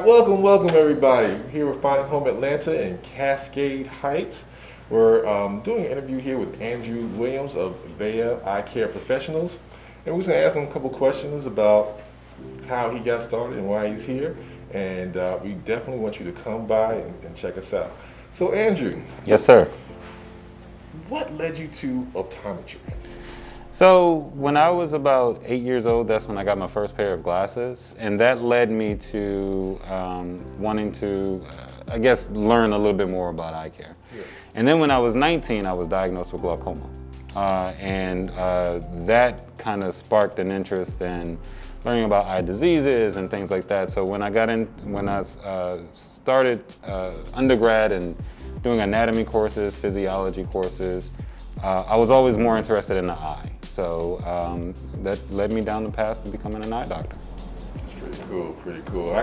right, welcome everybody. Here we're finding home Atlanta in Cascade Heights. We're doing an interview here with Andrew Williams of Vea Eye Care Professionals, and we're just gonna ask him a couple questions about how he got started and why he's here. And we definitely want you to come by and check us out. So, Andrew. Yes, sir. What led you to optometry? So when I was about 8 years old, that's when I got my first pair of glasses, and that led me to wanting to, I guess, learn a little bit more about eye care. Yeah. And then when I was 19, I was diagnosed with glaucoma, and that kind of sparked an interest in learning about eye diseases and things like that. So when I started undergrad and doing anatomy courses, physiology courses, I was always more interested in the eye. So that led me down the path to becoming an eye doctor. That's pretty cool.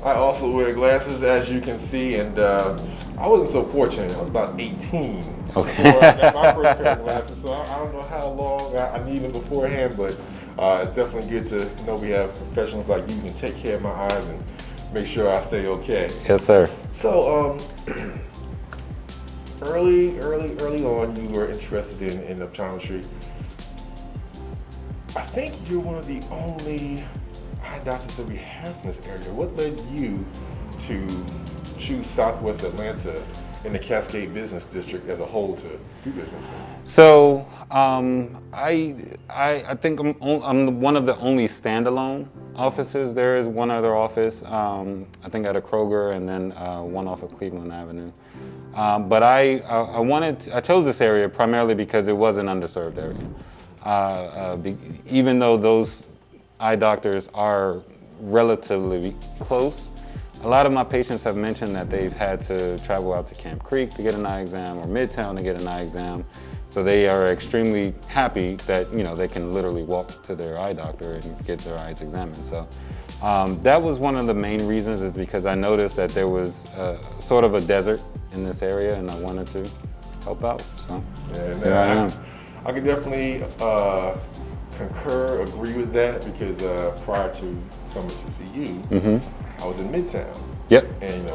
I also wear glasses, as you can see, and I wasn't so fortunate. I was about 18 before I got my first pair of glasses, so I don't know how long I needed beforehand, but it's definitely good to know we have professionals like you who can take care of my eyes and make sure I stay okay. Yes, sir. So, early on, you were interested in optometry. I think you're one of the only eye doctors that we have in this area. What led you to choose Southwest Atlanta in the Cascade Business District as a whole to do business in? So I think I'm one of the only standalone offices. There is one other office, I think at a Kroger, and then one off of Cleveland Avenue. But I chose this area primarily because it was an underserved area. Even though those eye doctors are relatively close, a lot of my patients have mentioned that they've had to travel out to Camp Creek to get an eye exam or Midtown to get an eye exam. So they are extremely happy that they can literally walk to their eye doctor and get their eyes examined. So that was one of the main reasons, is because I noticed that there was sort of a desert in this area, and I wanted to help out. So here I am. I can definitely concur, agree with that, because prior to coming to see you, I was in Midtown. Yep. And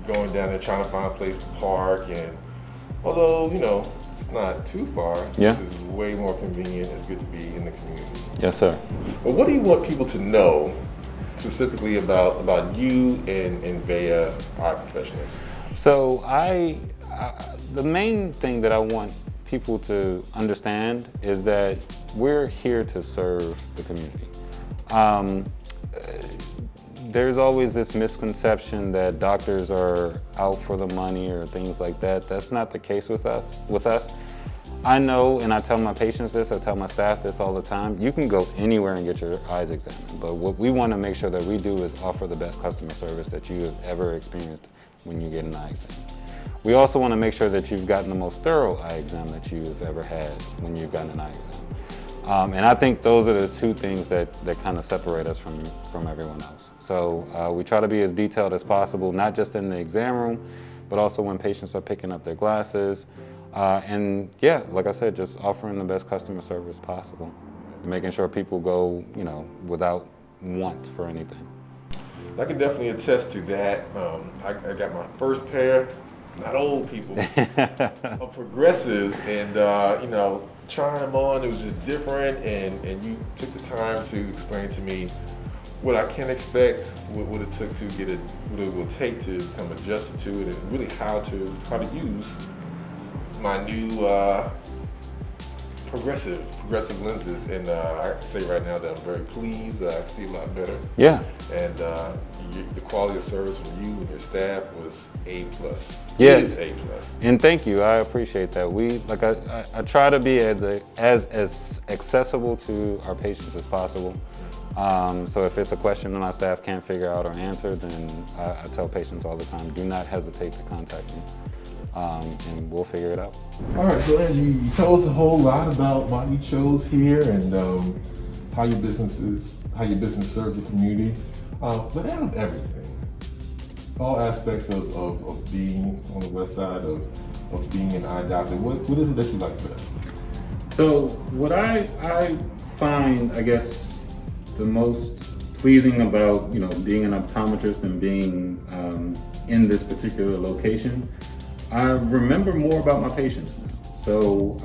going down there trying to find a place to park, and although it's not too far, yeah, this is way more convenient. It's good to be in the community. Yes, sir. But what do you want people to know specifically about you and Vea Eye Professionals? So the main thing that I want people to understand is that we're here to serve the community. There's always this misconception that doctors are out for the money or things like that. That's not the case with us. I know, and I tell my patients this, I tell my staff this all the time, you can go anywhere and get your eyes examined, but what we want to make sure that we do is offer the best customer service that you have ever experienced when you get an eye exam. We also want to make sure that you've gotten the most thorough eye exam that you've ever had when you've gotten an eye exam. And I think those are the two things that kind of separate us from everyone else. So we try to be as detailed as possible, not just in the exam room, but also when patients are picking up their glasses. And yeah, like I said, just offering the best customer service possible, making sure people go, without want for anything. I can definitely attest to that. I got my first pair, not old people, of progressives, and trying them on, it was just different, and you took the time to explain to me what I can expect, what it took to what it will take to become adjusted to it, and really how to use my new progressive lenses. And I can say right now that I'm very pleased. I see a lot better. Yeah. And the quality of service from you and your staff was A+. Yeah. It is A+. And thank you. I appreciate that. I try to be as accessible to our patients as possible. So if it's a question that my staff can't figure out or answer, then I tell patients all the time, do not hesitate to contact me, and we'll figure it out. All right, so Andrew, you tell us a whole lot about why you chose here and how your business serves the community. But out of everything, all aspects of being on the west side of being an eye doctor, what is it that you like best? So what I find, I guess, the most pleasing about being an optometrist and being in this particular location, I remember more about my patients now. So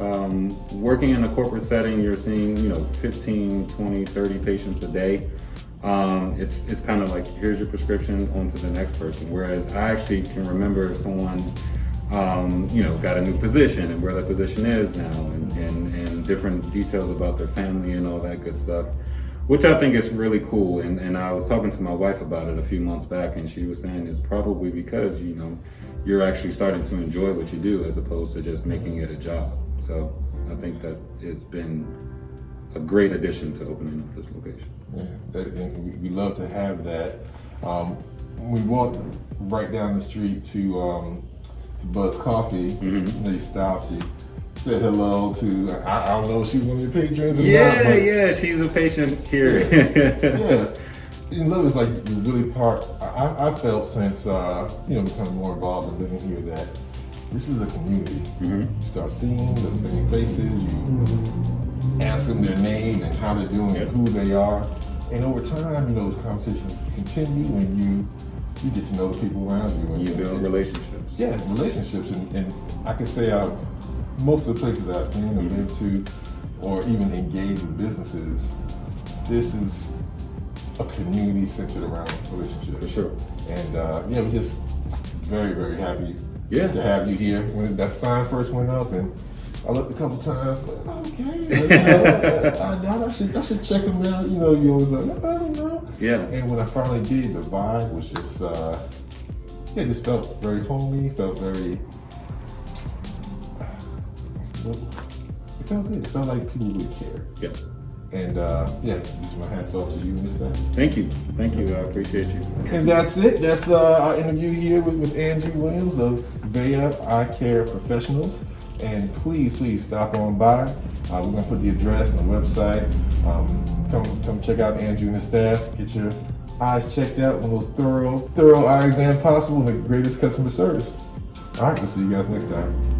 working in a corporate setting, you're seeing 15, 20, 30 patients a day. It's kind of like, here's your prescription, on to the next person. Whereas I actually can remember if someone got a new position and where that position is now, and different details about their family and all that good stuff, which I think is really cool. And I was talking to my wife about it a few months back, and she was saying it's probably because you're actually starting to enjoy what you do as opposed to just making it a job. So I think that it's been a great addition to opening up this location. Yeah, and we love to have that. We walked right down the street to Buzz Coffee. They stopped. She said hello to, I don't know if she was one of your patrons or not. Yeah, she's a patient here. Yeah. And look, it's like really I felt since becoming more involved in living here that this is a community. You start seeing those same faces, you ask them their name and how they're doing and who they are. And over time, those conversations continue when you get to know the people around you. And you build relationships. Yeah, relationships. And I can say out of most of the places that I've been or been to, or even engaged with businesses, this is a community centered around relationships. For sure. And we're just very, very happy to have you here. When that sign first went up, and I looked a couple times, like, okay, I should check them out. You always like, I don't know. Yeah. And when I finally did, the vibe was just, it just felt very homey, felt very, it felt good. It felt like people really cared. Yeah. And just my hats off to you and your staff. Thank you. I appreciate you. And that's it. That's our interview here with Angie Williams of Vea Eye Care Professionals. And please stop on by. We're gonna put the address and the website. Come check out Andrew and his staff. Get your eyes checked out with the most thorough eye exam possible and the greatest customer service. All right, we'll see you guys next time.